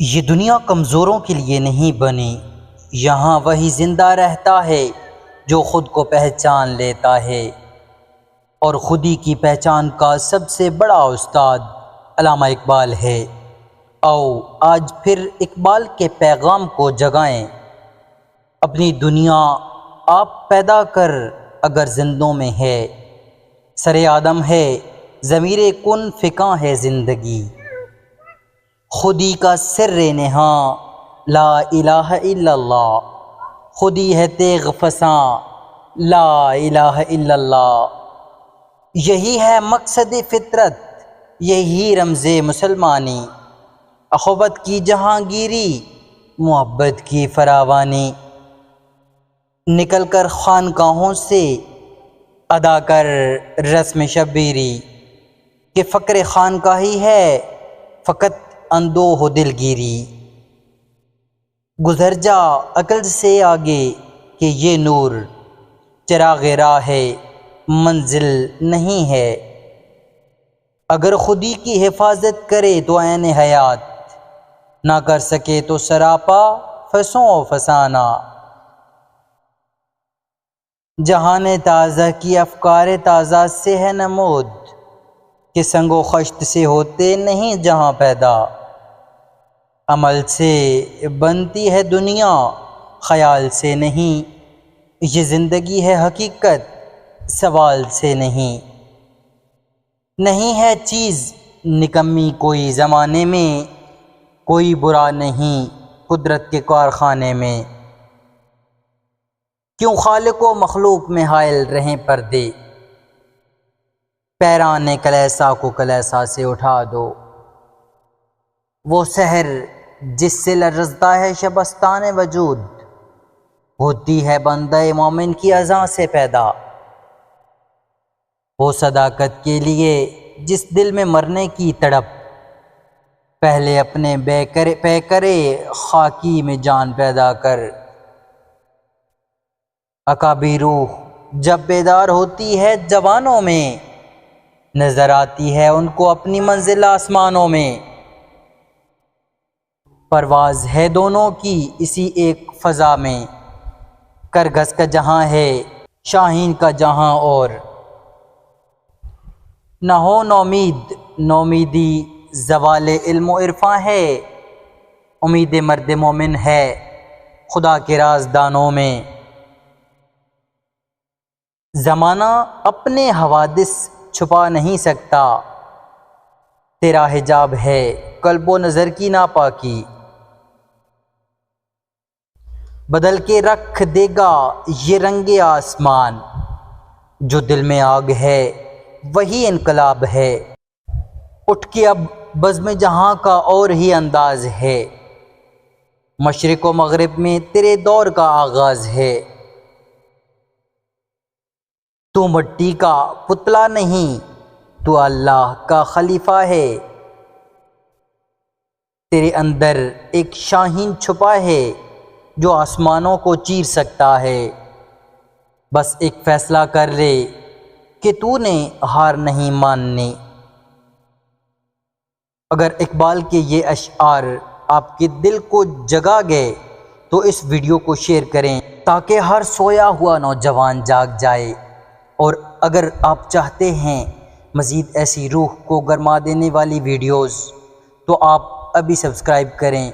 یہ دنیا کمزوروں کے لیے نہیں بنی، یہاں وہی زندہ رہتا ہے جو خود کو پہچان لیتا ہے، اور خودی کی پہچان کا سب سے بڑا استاد علامہ اقبال ہے۔ آؤ آج پھر اقبال کے پیغام کو جگائیں۔ اپنی دنیا آپ پیدا کر اگر زندوں میں ہے، سر آدم ہے ضمیر کن فکاں ہے زندگی، خودی کا سر نہاں لا الہ الا اللہ، خودی ہے تیغ فساں لا الہ الا اللہ۔ یہی ہے مقصد فطرت، یہی رمز مسلمانی، اخوت کی جہانگیری، محبت کی فراوانی۔ نکل کر خانقاہوں سے ادا کر رسم شبیری، کہ فقر خانقاہی ہے فقط اندوہ و دلگیری۔ گزر جا عقل سے آگے کہ یہ نور چراغ راہ ہے، منزل نہیں ہے۔ اگر خودی کی حفاظت کرے تو عین حیات، نہ کر سکے تو سراپا فسوں و فسانہ۔ جہان تازہ کی افکار تازہ سے ہے نمود، کہ سنگ و خشت سے ہوتے نہیں جہاں پیدا۔ عمل سے بنتی ہے دنیا خیال سے نہیں، یہ زندگی ہے حقیقت سوال سے نہیں۔ نہیں ہے چیز نکمی کوئی زمانے میں، کوئی برا نہیں قدرت کے کارخانے میں۔ کیوں خالق و مخلوق میں حائل رہیں پردے، پیران کلیسا کو کلیسا سے اٹھا دو۔ وہ سحر جس سے لرزتا ہے شبستان وجود، ہوتی ہے بندہ مومن کی اذاں سے پیدا۔ وہ صداقت کے لیے جس دل میں مرنے کی تڑپ، پہلے اپنے پیکرے خاکی میں جان پیدا کر۔ عقابی روح جب بیدار ہوتی ہے جوانوں میں، نظر آتی ہے ان کو اپنی منزل آسمانوں میں۔ پرواز ہے دونوں کی اسی ایک فضا میں، کرگس کا جہاں ہے شاہین کا جہاں اور۔ نہ ہو نومید نومیدی زوال علم و عرفاں ہے، امید مرد مومن ہے خدا کے رازدانوں میں۔ زمانہ اپنے حوادث چھپا نہیں سکتا، تیرا حجاب ہے قلب و نظر کی ناپاکی۔ بدل کے رکھ دے گا یہ رنگ آسمان، جو دل میں آگ ہے وہی انقلاب ہے۔ اٹھ کے اب بزم جہاں کا اور ہی انداز ہے، مشرق و مغرب میں تیرے دور کا آغاز ہے۔ تو مٹی کا پتلا نہیں، تو اللہ کا خلیفہ ہے۔ تیرے اندر ایک شاہین چھپا ہے جو آسمانوں کو چیر سکتا ہے۔ بس ایک فیصلہ کر لے کہ تو نے ہار نہیں ماننی۔ اگر اقبال کے یہ اشعار آپ کے دل کو جگا گئے تو اس ویڈیو کو شیئر کریں تاکہ ہر سویا ہوا نوجوان جاگ جائے۔ اور اگر آپ چاہتے ہیں مزید ایسی روح کو گرما دینے والی ویڈیوز تو آپ ابھی سبسکرائب کریں۔